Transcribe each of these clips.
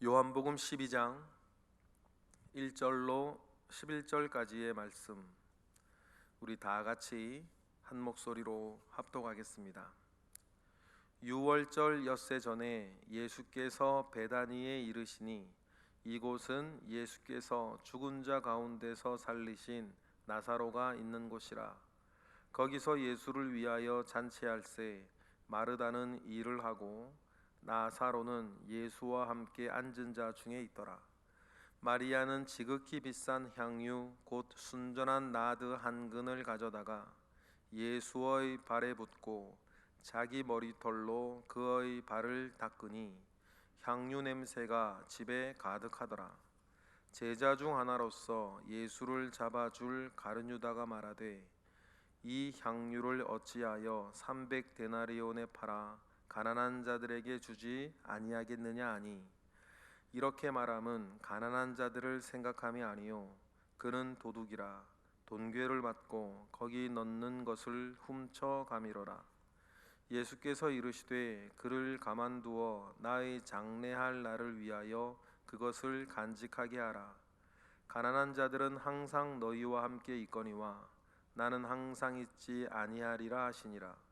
요한복음 12장 1절로 11절까지의 말씀, 우리 다 같이 한 목소리로 합독하겠습니다. 유월절 엿새 전에 예수께서 베다니에 이르시니 이곳은 예수께서 죽은 자 가운데서 살리신 나사로가 있는 곳이라. 거기서 예수를 위하여 잔치할세 마르다는 일을 하고 나사로는 예수와 함께 앉은 자 중에 있더라. 마리아는 지극히 비싼 향유 곧 순전한 나드 한 근을 가져다가 예수의 발에 붓고 자기 머리털로 그의 발을 닦으니 향유 냄새가 집에 가득하더라. 제자 중 하나로서 예수를 잡아줄 가룟유다가 말하되 이 향유를 어찌하여 300데나리온에 팔아 가난한 자들에게 주지 아니하겠느냐 하니, 이렇게 말함은 가난한 자들을 생각함이 아니요 그는 도둑이라 돈괴를 맞고 거기 넣는 것을 훔쳐 가미러라. 예수께서 이르시되 그를 가만두어 나의 장례할 날을 위하여 그것을 간직하게 하라. 가난한 자들은 항상 너희와 함께 있거니와 나는 항상 있지 아니하리라 하시니라.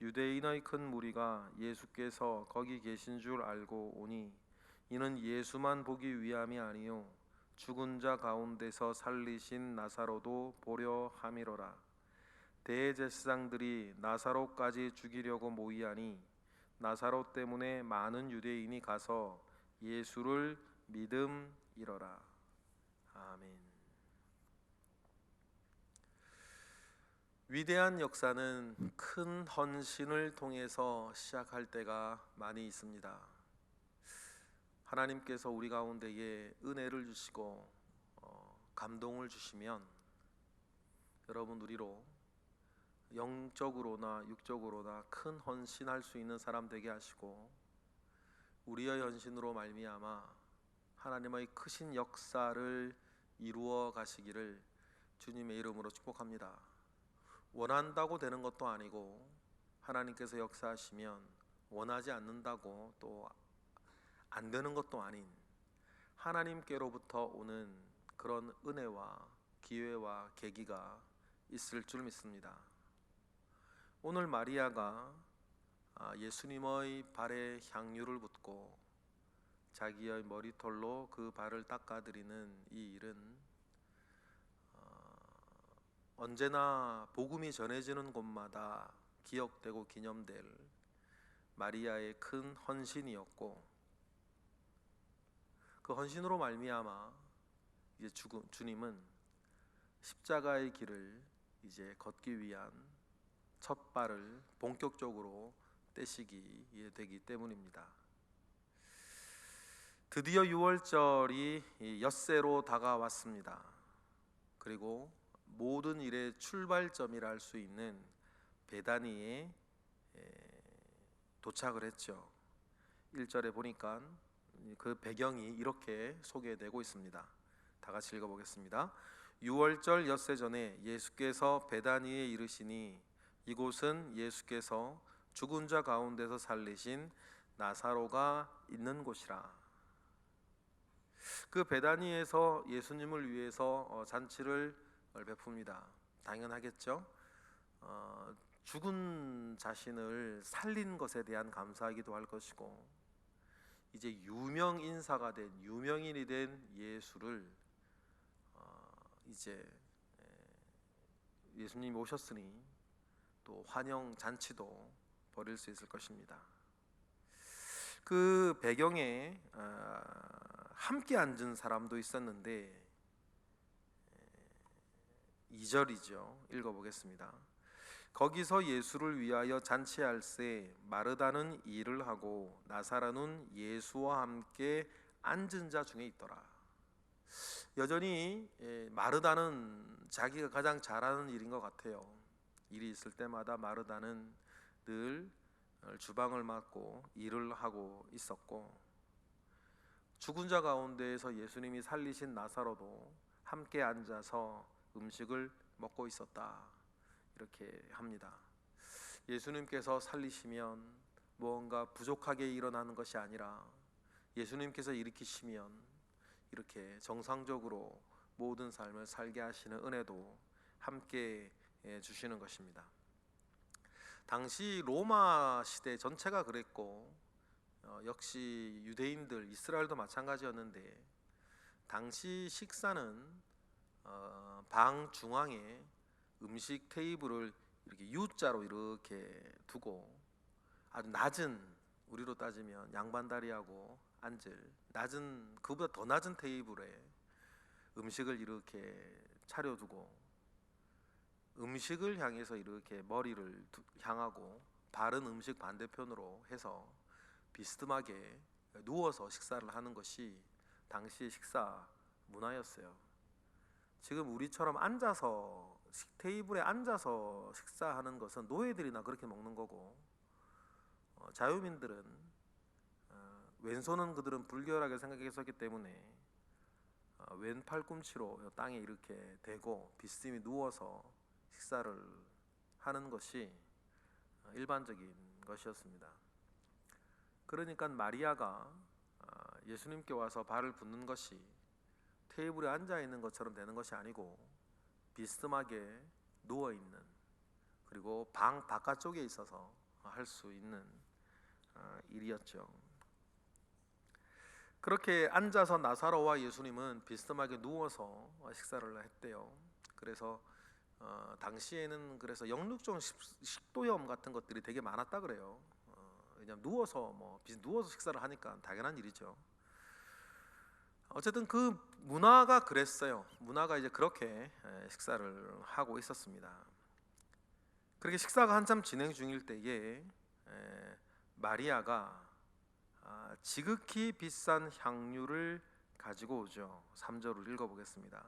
유대인의 큰 무리가 예수께서 거기 계신 줄 알고 오니 이는 예수만 보기 위함이 아니요 죽은 자 가운데서 살리신 나사로도 보려 함이로라. 대제사장들이 나사로까지 죽이려고 모이하니 나사로 때문에 많은 유대인이 가서 예수를 믿음이러라. 아멘. 위대한 역사는 큰 헌신을 통해서 시작할 때가 많이 있습니다. 하나님께서 우리 가운데에 은혜를 주시고 감동을 주시면 여러분 우리로 영적으로나 육적으로나 큰 헌신할 수 있는 사람 되게 하시고 우리의 헌신으로 말미암아 하나님의 크신 역사를 이루어 가시기를 주님의 이름으로 축복합니다. 원한다고 되는 것도 아니고 하나님께서 역사하시면 원하지 않는다고 또 안 되는 것도 아닌 하나님께로부터 오는 그런 은혜와 기회와 계기가 있을 줄 믿습니다. 오늘 마리아가 예수님의 발에 향유를 붓고 자기의 머리털로 그 발을 닦아드리는 이 일은 언제나 복음이 전해지는 곳마다 기억되고 기념될 마리아의 큰 헌신이었고, 그 헌신으로 말미암아 이제 주님은 십자가의 길을 이제 걷기 위한 첫 발을 본격적으로 떼시기 되기 때문입니다. 드디어 6월절이 엿새로 다가왔습니다. 그리고 모든 일의 출발점이라 할 수 있는 베다니에 도착을 했죠. 1절에 보니까 그 배경이 이렇게 소개되고 있습니다. 다 같이 읽어보겠습니다. 6월절 엿새 전에 예수께서 베다니에 이르시니 이곳은 예수께서 죽은 자 가운데서 살리신 나사로가 있는 곳이라. 그 베다니에서 예수님을 위해서 잔치를 베풉니다. 당연하겠죠. 죽은 자신을 살린 것에 대한 감사이기도 할 것이고, 이제 유명 인사가 된 유명인이 된 예수를 이제 예수님이 오셨으니 또 환영 잔치도 벌일 수 있을 것입니다. 그 배경에 함께 앉은 사람도 있었는데 2절이죠. 읽어보겠습니다. 거기서 예수를 위하여 잔치할세 마르다는 일을 하고 나사로는 예수와 함께 앉은 자 중에 있더라. 여전히 마르다는 자기가 가장 잘하는 일인 것 같아요. 일이 있을 때마다 마르다는 늘 주방을 맡고 일을 하고 있었고, 죽은 자 가운데에서 예수님이 살리신 나사로도 함께 앉아서 음식을 먹고 있었다, 이렇게 합니다. 예수님께서 살리시면 무언가 부족하게 일어나는 것이 아니라 예수님께서 일으키시면 이렇게 정상적으로 모든 삶을 살게 하시는 은혜도 함께 주시는 것입니다. 당시 로마 시대 전체가 그랬고 역시 유대인들 이스라엘도 마찬가지였는데, 당시 식사는 방 중앙에 음식 테이블을 이렇게 U자로 이렇게 두고 아주 낮은, 우리로 따지면 양반다리하고 앉을 낮은, 그보다 더 낮은 테이블에 음식을 이렇게 차려두고 음식을 향해서 이렇게 머리를 향하고 바른 음식 반대편으로 해서 비스듬하게 누워서 식사를 하는 것이 당시의 식사 문화였어요. 지금 우리처럼 앉아서 테이블에 앉아서 식사하는 것은 노예들이나 그렇게 먹는 거고, 자유민들은 왼손은 그들은 불결하게 생각했었기 때문에 왼 팔꿈치로 땅에 이렇게 대고 비스듬히 누워서 식사를 하는 것이 일반적인 것이었습니다. 그러니까 마리아가 예수님께 와서 발을 붓는 것이 테이블에 앉아 있는 것처럼 되는 것이 아니고 비스듬하게 누워 있는, 그리고 방 바깥쪽에 있어서 할 수 있는 일이었죠. 그렇게 앉아서 나사로와 예수님은 비스듬하게 누워서 식사를 했대요. 그래서 당시에는 그래서 역류성 식도염 같은 것들이 되게 많았다 그래요. 왜냐면 누워서 식사를 하니까 당연한 일이죠. 어쨌든 그 문화가 그랬어요. 문화가 이제 그렇게 식사를 하고 있었습니다. 그렇게 식사가 한참 진행 중일 때에 마리아가 지극히 비싼 향유를 가지고 오죠. 3절을 읽어보겠습니다.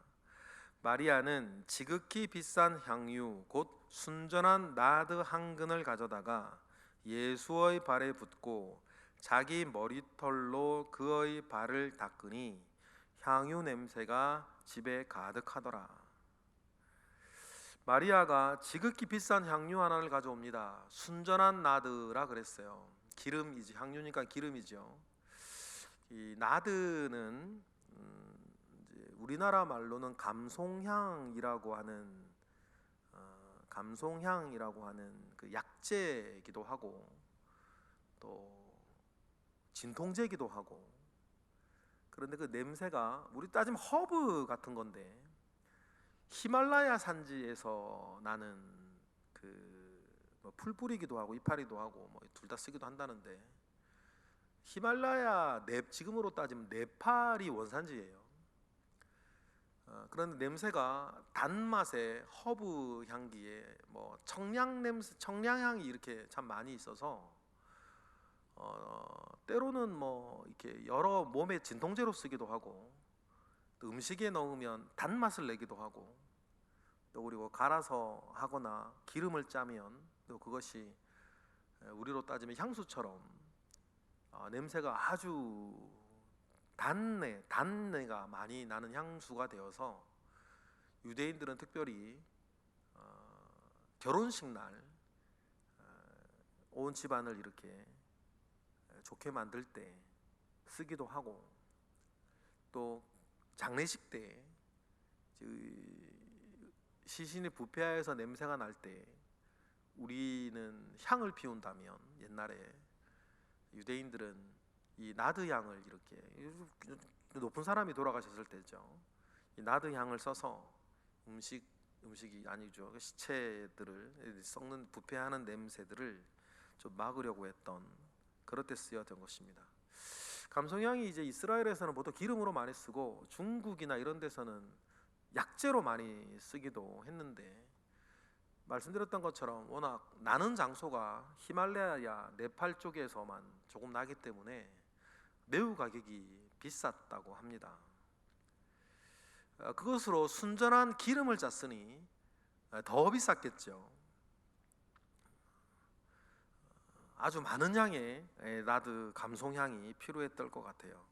마리아는 지극히 비싼 향유 곧 순전한 나드 한 근을 가져다가 예수의 발에 붓고 자기 머리털로 그의 발을 닦으니 향유 냄새가 집에 가득하더라. 마리아가 지극히 비싼 향유 하나를 가져옵니다. 순전한 나드라 그랬어요. 기름이지, 향유니까 기름이죠. 이 나드는 이제 우리나라 말로는 감송향이라고 하는 그 약재이기도 하고 또 진통제이기도 하고, 그런데 그 냄새가 우리 따지면 허브 같은 건데 히말라야 산지에서 나는 풀뿌리기도 하고 이파리도 하고 둘 다 쓰기도 한다는데, 히말라야 지금으로 따지면 네팔이 원산지예요. 그런데 냄새가 단맛의 허브 향기에 청량 냄새, 청량향이 이렇게 참 많이 있어서 때로는 이렇게 여러 몸의 진통제로 쓰기도 하고, 또 음식에 넣으면 단맛을 내기도 하고, 또 그리고 갈아서 하거나 기름을 짜면 또 그것이 우리로 따지면 향수처럼 냄새가 아주 단내가 많이 나는 향수가 되어서 유대인들은 특별히 결혼식 날 온 집안을 이렇게 좋게 만들 때 쓰기도 하고, 또 장례식 때 시신이 부패하여서 냄새가 날 때 우리는 향을 피운다면, 옛날에 유대인들은 이 나드 향을 이렇게, 높은 사람이 돌아가셨을 때죠, 이 나드 향을 써서 음식이 아니죠, 시체들을 썩는 부패하는 냄새들을 좀 막으려고 했던, 그럴 때 쓰였던 것입니다. 감송향이 이제 이스라엘에서는 보통 기름으로 많이 쓰고 중국이나 이런 데서는 약재로 많이 쓰기도 했는데, 말씀드렸던 것처럼 워낙 나는 장소가 히말라야 네팔 쪽에서만 조금 나기 때문에 매우 가격이 비쌌다고 합니다. 그것으로 순전한 기름을 짰으니 더 비쌌겠죠. 아주 많은 양의 나드 감송향이 필요했던 것 같아요.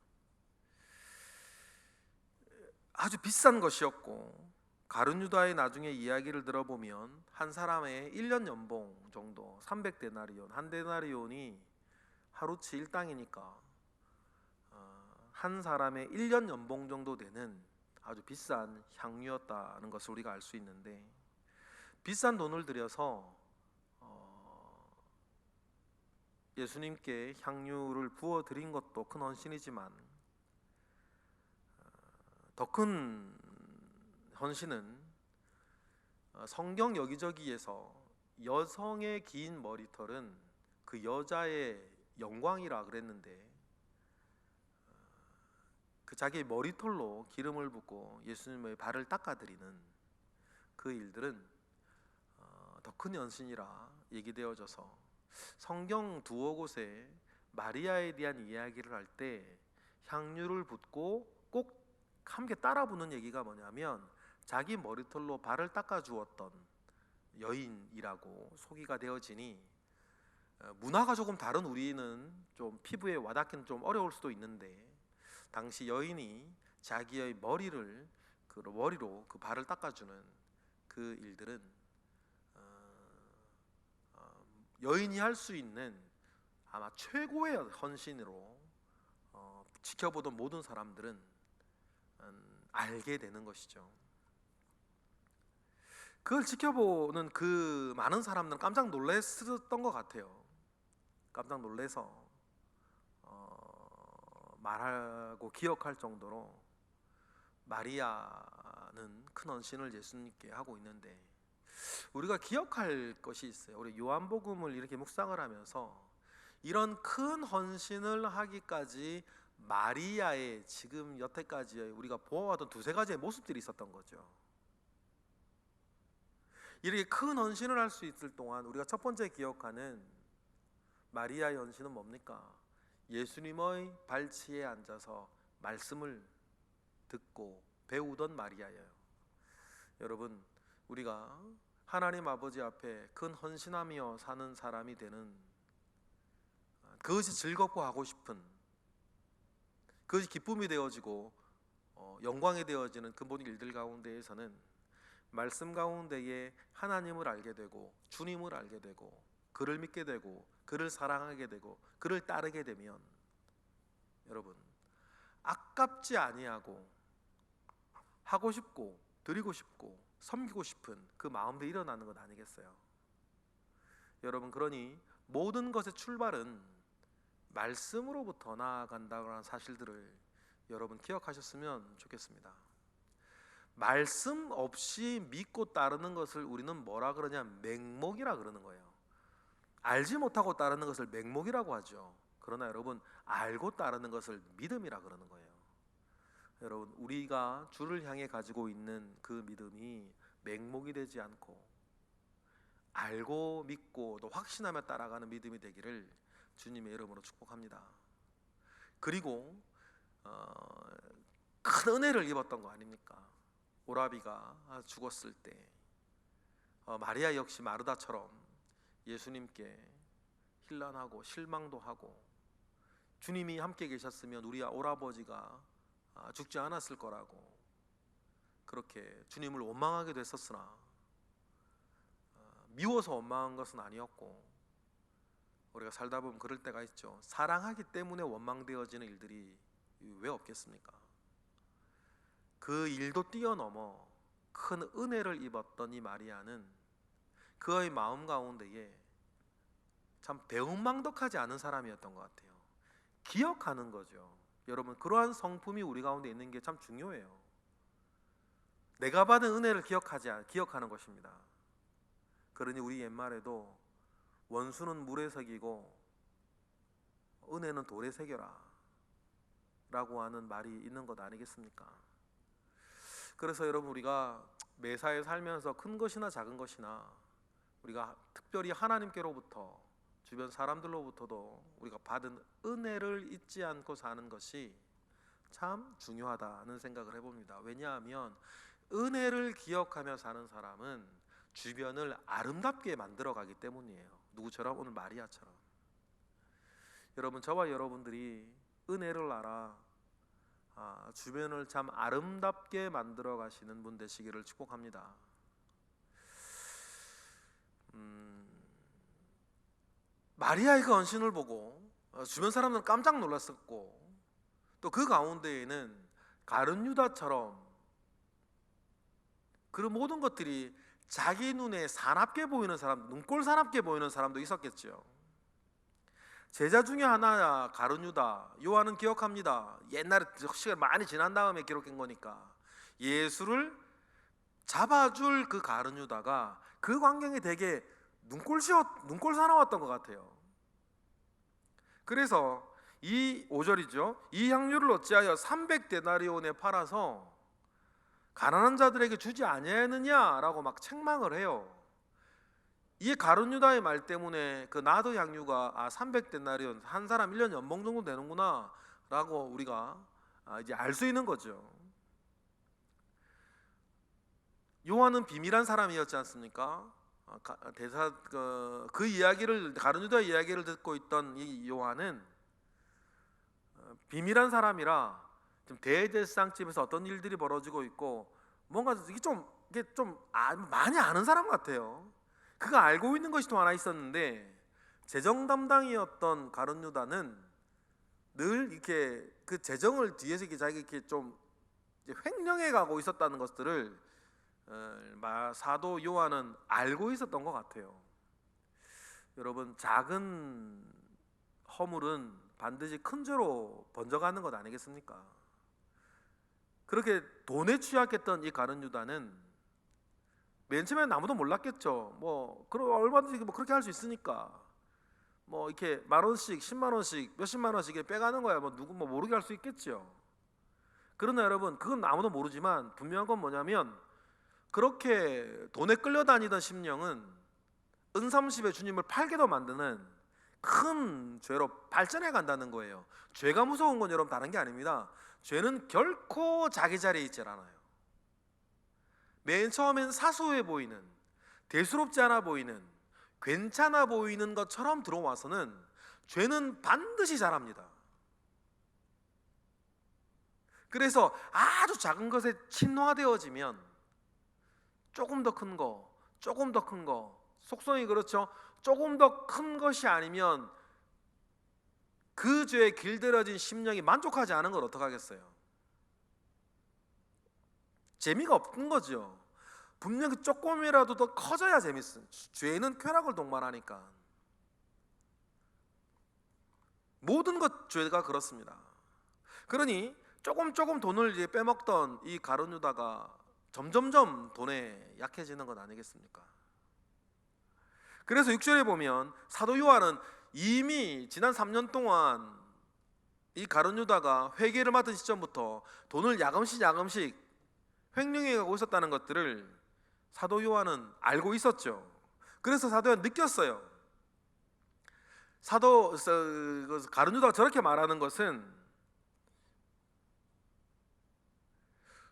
아주 비싼 것이었고, 가룟 유다의 나중에 이야기를 들어보면 한 사람의 1년 연봉 정도 300데나리온, 한 데나리온이 하루치 1당이니까 한 사람의 1년 연봉 정도 되는 아주 비싼 향유였다는 것을 우리가 알 수 있는데, 비싼 돈을 들여서 예수님께 향유를 부어 드린 것도 큰 헌신이지만, 더 큰 헌신은 성경 여기저기에서 여성의 긴 머리털은 그 여자의 영광이라 그랬는데, 그 자기의 머리털로 기름을 붓고 예수님의 발을 닦아드리는 그 일들은 더 큰 헌신이라 얘기되어져서, 성경 두어 곳에 마리아에 대한 이야기를 할 때 향유를 붓고 꼭 함께 따라 부는 얘기가 뭐냐면, 자기 머리털로 발을 닦아 주었던 여인이라고 소개가 되어지니, 문화가 조금 다른 우리는 좀 피부에 와닿기는 좀 어려울 수도 있는데, 당시 여인이 자기의 머리로 그 발을 닦아주는 그 일들은 여인이 할 수 있는 아마 최고의 헌신으로 지켜보던 모든 사람들은 알게 되는 것이죠. 그걸 지켜보는 그 많은 사람들은 깜짝 놀랐었던 것 같아요. 깜짝 놀라서 말하고 기억할 정도로 마리아는 큰 헌신을 예수님께 하고 있는데, 우리가 기억할 것이 있어요. 우리 요한복음을 이렇게 묵상을 하면서 이런 큰 헌신을 하기까지 마리아의 지금 여태까지 우리가 보아왔던 두세 가지의 모습들이 있었던 거죠. 이렇게 큰 헌신을 할 수 있을 동안 우리가 첫 번째 기억하는 마리아의 헌신은 뭡니까? 예수님의 발치에 앉아서 말씀을 듣고 배우던 마리아예요. 여러분, 우리가 하나님 아버지 앞에 큰 헌신하며 사는 사람이 되는, 그것이 즐겁고 하고 싶은, 그것이 기쁨이 되어지고 영광이 되어지는 그 모든 일들 가운데에서는 말씀 가운데에 하나님을 알게 되고 주님을 알게 되고 그를 믿게 되고 그를 사랑하게 되고 그를 따르게 되면, 여러분, 아깝지 아니하고 하고 싶고 드리고 싶고 섬기고 싶은 그 마음도 일어나는 것 아니겠어요? 여러분, 그러니 모든 것의 출발은 말씀으로부터 나아간다고 하는 사실들을 여러분 기억하셨으면 좋겠습니다. 말씀 없이 믿고 따르는 것을 우리는 뭐라 그러냐? 맹목이라 그러는 거예요. 알지 못하고 따르는 것을 맹목이라고 하죠. 그러나 여러분, 알고 따르는 것을 믿음이라 그러는 거예요. 여러분, 우리가 주를 향해 가지고 있는 그 믿음이 맹목이 되지 않고 알고 믿고 또 확신하며 따라가는 믿음이 되기를 주님의 이름으로 축복합니다. 그리고 큰 은혜를 입었던 거 아닙니까? 오라비가 죽었을 때 마리아 역시 마르다처럼 예수님께 hil난하고 실망도 하고, 주님이 함께 계셨으면 우리 오라버지가 죽지 않았을 거라고 그렇게 주님을 원망하게 됐었으나, 미워서 원망한 것은 아니었고, 우리가 살다 보면 그럴 때가 있죠. 사랑하기 때문에 원망되어지는 일들이 왜 없겠습니까? 그 일도 뛰어넘어 큰 은혜를 입었던 이 마리아는 그의 마음 가운데에 참 배은망덕하지 않은 사람이었던 것 같아요. 기억하는 거죠. 여러분, 그러한 성품이 우리 가운데 있는 게 참 중요해요. 내가 받은 은혜를 기억하는 것입니다. 그러니 우리 옛말에도 원수는 물에 새기고 은혜는 돌에 새겨라 라고 하는 말이 있는 것 아니겠습니까? 그래서 여러분, 우리가 매사에 살면서 큰 것이나 작은 것이나 우리가 특별히 하나님께로부터 주변 사람들로부터도 우리가 받은 은혜를 잊지 않고 사는 것이 참 중요하다는 생각을 해봅니다. 왜냐하면 은혜를 기억하며 사는 사람은 주변을 아름답게 만들어가기 때문이에요. 누구처럼? 오늘 마리아처럼. 여러분, 저와 여러분들이 은혜를 알아 주변을 참 아름답게 만들어 가시는 분 되시기를 축복합니다. 마리아의 그 헌신을 보고 주변 사람들은 깜짝 놀랐었고, 또 그 가운데에는 가룟 유다처럼 그런 모든 것들이 자기 눈에 사납게 보이는 사람, 눈꼴 사납게 보이는 사람도 있었겠죠. 제자 중에 하나야 가룟 유다. 요한은 기억합니다. 옛날에 시간 많이 지난 다음에 기록한 거니까. 예수를 잡아줄 그 가룟 유다가 그 광경에 되게 눈꼴 사나웠던 것 같아요. 그래서 이 5절이죠. 이 향유를 어찌하여 300데나리온에 팔아서 가난한 자들에게 주지 아니하느냐라고 막 책망을 해요. 이 가룟 유다의 말 때문에 그 나드 향유가 300데나리온 한 사람 1년 연봉 정도 되는구나 라고 우리가 이제 알 수 있는 거죠. 요한은 비밀한 사람이었지 않습니까? 그 이야기를, 가룟 유다의 이야기를 듣고 있던 이 요한은 비밀한 사람이라 지금 대제사장집에서 어떤 일들이 벌어지고 있고 뭔가 이게 좀 많이 아는 사람 같아요. 그가 알고 있는 것이 또 하나 있었는데, 재정 담당이었던 가룟 유다는 늘 이렇게 그 재정을 뒤에서 자기 이렇게 좀 횡령해 가고 있었다는 것들을 사도 요한은 알고 있었던 것 같아요. 여러분, 작은 허물은 반드시 큰 죄로 번져가는 것 아니겠습니까? 그렇게 돈에 취약했던 이 가룟 유다는 맨 처음에는 아무도 몰랐겠죠. 얼마든지 그렇게 할 수 있으니까 이렇게 10,000원씩 100,000원씩 몇십만 원씩 빼가는 거야. 누구 모르게 할 수 있겠죠. 그러나 여러분, 그건 아무도 모르지만 분명한 건 뭐냐면, 그렇게 돈에 끌려다니던 심령은 은삼십의 주님을 팔게도 만드는 큰 죄로 발전해 간다는 거예요. 죄가 무서운 건 여러분 다른 게 아닙니다. 죄는 결코 자기 자리에 있지 않아요. 맨 처음엔 사소해 보이는, 대수롭지 않아 보이는, 괜찮아 보이는 것처럼 들어와서는 죄는 반드시 자랍니다. 그래서 아주 작은 것에 침노화되어지면 조금 더 큰 거, 조금 더 큰 거, 속성이 그렇죠. 조금 더 큰 것이 아니면 그 죄에 길들여진 심령이 만족하지 않은 걸 어떡하겠어요? 재미가 없는 거죠. 분명 그 조금이라도 더 커져야 재밌어요. 죄는 쾌락을 동반하니까. 모든 것 죄가 그렇습니다. 그러니 조금 돈을 이제 빼먹던 이 가룟 유다가 점점점 돈에 약해지는 것 아니겠습니까? 그래서 6절에 보면 사도 요한은 이미 지난 3년 동안 이 가룟 유다가 회개를 맡은 시점부터 돈을 야금씩 횡령해 가고 있었다는 것들을 사도 요한은 알고 있었죠. 그래서 사도 요한 느꼈어요. 가룟 유다가 저렇게 말하는 것은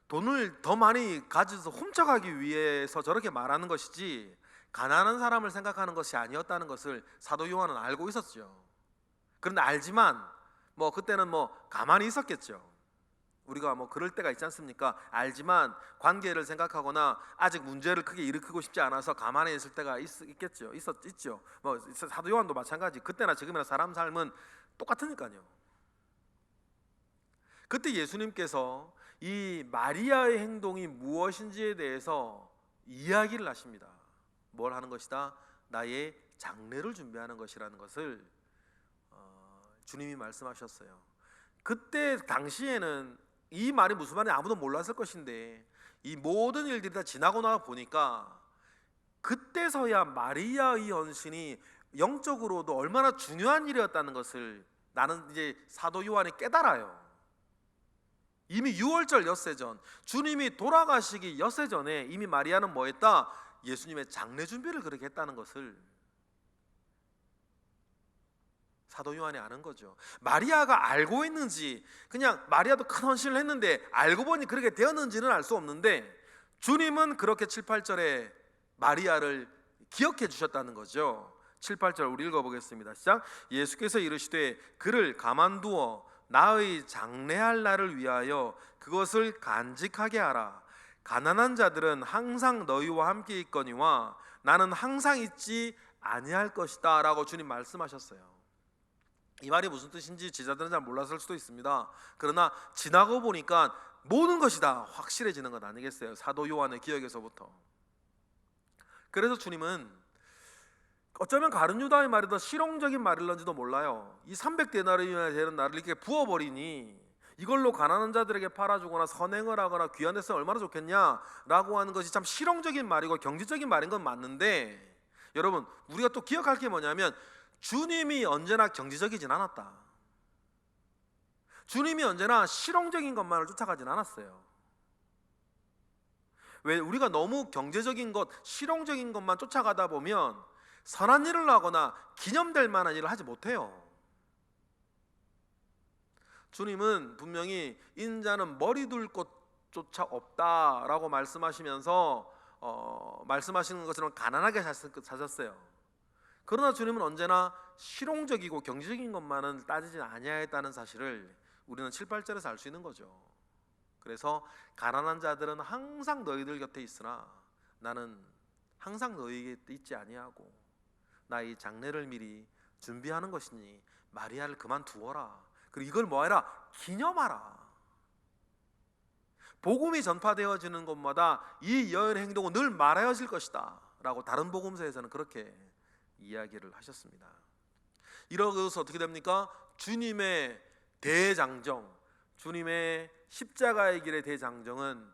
돈을 더 많이 가져서 훔쳐가기 위해서 저렇게 말하는 것이지 가난한 사람을 생각하는 것이 아니었다는 것을 사도 요한은 알고 있었죠. 그런데 알지만 그때는 가만히 있었겠죠. 우리가 그럴 때가 있지 않습니까? 알지만 관계를 생각하거나 아직 문제를 크게 일으키고 싶지 않아서 가만히 있을 때가 있겠죠. 있죠. 사도 요한도 마찬가지. 그때나 지금이나 사람 삶은 똑같으니까요. 그때 예수님께서 이 마리아의 행동이 무엇인지에 대해서 이야기를 하십니다. 뭘 하는 것이다? 나의 장례를 준비하는 것이라는 것을 주님이 말씀하셨어요. 그때 당시에는 이 말이 무슨 말인지 아무도 몰랐을 것인데, 이 모든 일들이 다 지나고 나서 보니까 그때서야 마리아의 헌신이 영적으로도 얼마나 중요한 일이었다는 것을 나는 이제 사도 요한이 깨달아요. 이미 6월절 엿새 전, 주님이 돌아가시기 엿새 전에 이미 마리아는 뭐 했다? 예수님의 장례 준비를 그렇게 했다는 것을 사도 요한이 아는 거죠. 마리아가 알고 있는지, 그냥 마리아도 큰 헌신을 했는데 알고 보니 그렇게 되었는지는 알 수 없는데, 주님은 그렇게 7, 8절에 마리아를 기억해 주셨다는 거죠. 7, 8절 우리 읽어보겠습니다. 시작. 예수께서 이르시되 그를 가만두어 나의 장례할 날을 위하여 그것을 간직하게 하라. 가난한 자들은 항상 너희와 함께 있거니와 나는 항상 있지 아니할 것이다 라고 주님 말씀하셨어요. 이 말이 무슨 뜻인지 제자들은 잘 몰랐을 수도 있습니다. 그러나 지나고 보니까 모든 것이 다 확실해지는 것 아니겠어요? 사도 요한의 기억에서부터. 그래서 주님은 어쩌면 가룟 유다의 말이 더 실용적인 말일런지도 몰라요. 이 300데나리온이나 되는 나를 이렇게 부어버리니 이걸로 가난한 자들에게 팔아주거나 선행을 하거나 귀한 데서 얼마나 좋겠냐라고 하는 것이 참 실용적인 말이고 경제적인 말인 건 맞는데, 여러분 우리가 또 기억할 게 뭐냐면 주님이 언제나 경제적이진 않았다. 주님이 언제나 실용적인 것만을 쫓아가진 않았어요. 왜? 우리가 너무 경제적인 것, 실용적인 것만 쫓아가다 보면 선한 일을 하거나 기념될 만한 일을 하지 못해요. 주님은 분명히 인자는 머리 둘 곳조차 없다라고 말씀하시면서 말씀하시는 것처럼 가난하게 사셨어요. 그러나 주님은 언제나 실용적이고 경제적인 것만은 따지지 아니하였다는 사실을 우리는 7, 8절에서 알 수 있는 거죠. 그래서 가난한 자들은 항상 너희들 곁에 있으나 나는 항상 너희에게 있지 아니하고 나의 장례를 미리 준비하는 것이니 마리아를 그만두어라. 그리고 이걸 뭐하라? 기념하라. 복음이 전파되어지는 곳마다 이 여인의 행동은 늘 말하여질 것이다 라고 다른 복음서에서는 그렇게 이야기를 하셨습니다. 이러고서 어떻게 됩니까? 주님의 대장정, 주님의 십자가의 길의 대장정은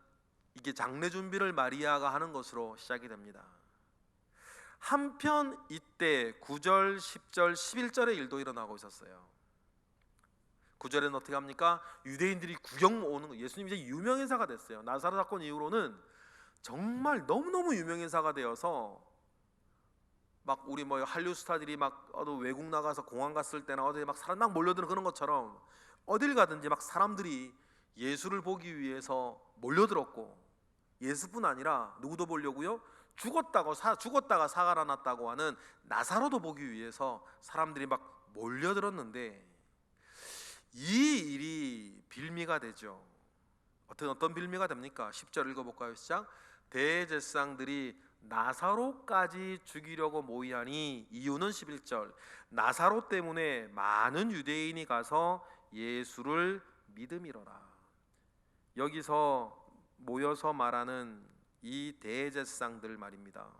이게 장례 준비를 마리아가 하는 것으로 시작이 됩니다. 한편 이때 9절, 10절, 11절의 일도 일어나고 있었어요. 9절에는 어떻게 합니까? 유대인들이 구경 오는 거. 예수님이 이제 유명인사가 됐어요. 나사렛 사건 이후로는 정말 너무너무 유명인사가 되어서 막 우리 뭐 한류 스타들이 막 외국 나가서 공항 갔을 때나 어디 막 사람 막 몰려드는 그런 것처럼 어딜 가든지 막 사람들이 예수를 보기 위해서 몰려들었고, 예수뿐 아니라 누구도 보려고요? 죽었다가 사가 났다고 하는 나사로도 보기 위해서 사람들이 막 몰려들었는데, 이 일이 빌미가 되죠. 어떤 빌미가 됩니까? 10절 읽어볼까요? 시작. 대제사장들이 나사로까지 죽이려고 모이하니, 이유는 11절, 나사로 때문에 많은 유대인이 가서 예수를 믿음이로라. 여기서 모여서 말하는 이 대제사장들 말입니다.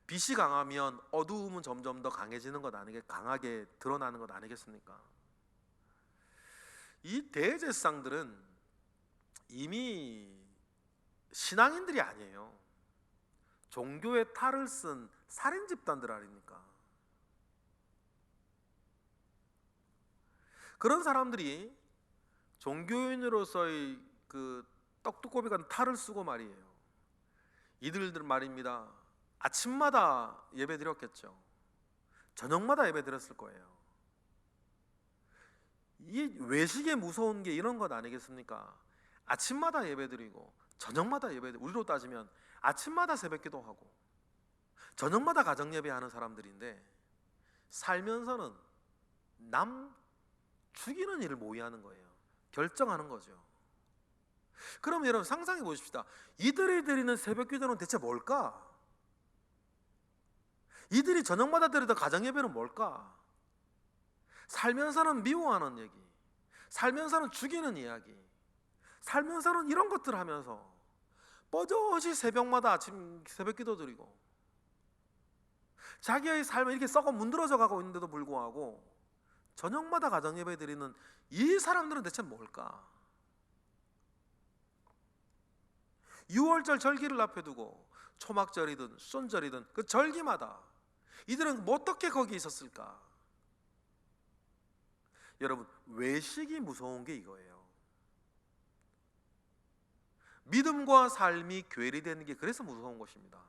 빛이 강하면 어두움은 점점 더 강해지는 것 강하게 드러나는 것 아니겠습니까? 이 대제사장들은 이미 신앙인들이 아니에요. 종교의 탈을 쓴 살인 집단들 아닙니까? 그런 사람들이 종교인으로서의 그 떡두꺼비 같은 탈을 쓰고 말이에요. 이들들 말입니다. 아침마다 예배 드렸겠죠. 저녁마다 예배 드렸을 거예요. 이 외식의 무서운 게 이런 것 아니겠습니까? 아침마다 예배 드리고 저녁마다 예배 드리고, 우리로 따지면 아침마다 새벽기도 하고 저녁마다 가정 예배하는 사람들인데, 살면서는 남 죽이는 일을 모의하는 거예요. 결정하는 거죠. 그럼 여러분 상상해 보십시다. 이들이 드리는 새벽기도는 대체 뭘까? 이들이 저녁마다 드리던 가정 예배는 뭘까? 살면서는 미워하는 얘기, 살면서는 죽이는 이야기, 살면서는 이런 것들 하면서 뻗어지 새벽마다 아침 새벽기도 드리고 자기의 삶을 이렇게 썩어 문드러져 가고 있는데도 불구하고 저녁마다 가정 예배 드리는 이 사람들은 대체 뭘까? 6월절 절기를 앞에 두고 초막절이든 순절이든 그 절기마다 이들은 어떻게 거기 있었을까? 여러분, 외식이 무서운 게 이거예요. 믿음과 삶이 괴리되는 게 그래서 무서운 것입니다.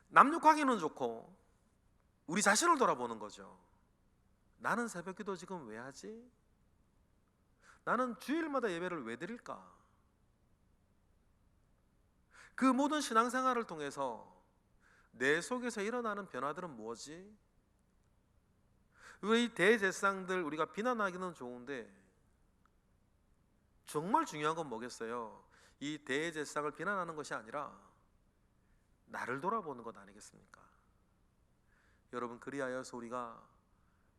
남욕하기는 좋고 우리 자신을 돌아보는 거죠. 나는 새벽기도 지금 왜 하지? 나는 주일마다 예배를 왜 드릴까? 그 모든 신앙생활을 통해서 내 속에서 일어나는 변화들은 뭐지? 우리 대제사장들 우리가 비난하기는 좋은데 정말 중요한 건 뭐겠어요? 이 대제사장을 비난하는 것이 아니라 나를 돌아보는 것 아니겠습니까? 여러분, 그리하여서 우리가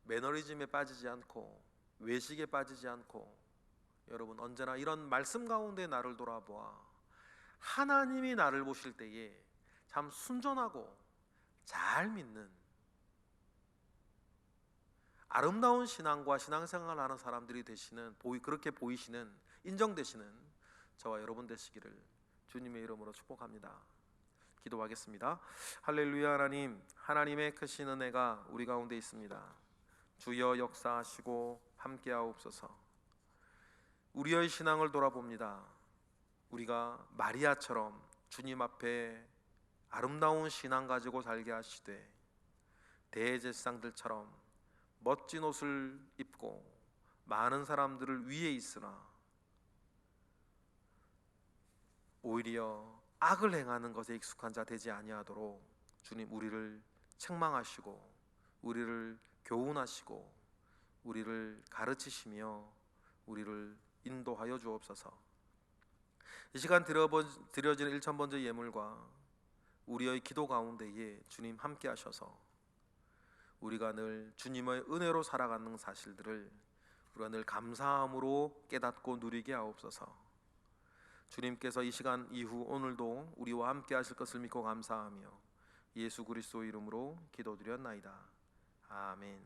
매너리즘에 빠지지 않고 외식에 빠지지 않고, 여러분 언제나 이런 말씀 가운데 나를 돌아보아 하나님이 나를 보실 때에 참 순전하고 잘 믿는 아름다운 신앙과 신앙생활을 하는 사람들이 되시는, 그렇게 보이시는, 인정되시는 저와 여러분 되시기를 주님의 이름으로 축복합니다. 기도하겠습니다. 할렐루야. 하나님, 하나님의 크신 은혜가 우리 가운데 있습니다. 주여 역사하시고 함께하옵소서. 우리의 신앙을 돌아봅니다. 우리가 마리아처럼 주님 앞에 아름다운 신앙 가지고 살게 하시되, 대제사장들처럼 멋진 옷을 입고 많은 사람들을 위에 있으나 오히려 악을 행하는 것에 익숙한 자 되지 아니하도록 주님 우리를 책망하시고 우리를 교훈하시고 우리를 가르치시며 우리를 인도하여 주옵소서. 이 시간 드려지는 1000번째 예물과 우리의 기도 가운데에 주님 함께 하셔서 우리가 늘 주님의 은혜로 살아가는 사실들을 우리가 늘 감사함으로 깨닫고 누리게 하옵소서. 주님께서 이 시간 이후 오늘도 우리와 함께 하실 것을 믿고 감사하며 예수 그리스도 이름으로 기도드렸나이다. 아멘.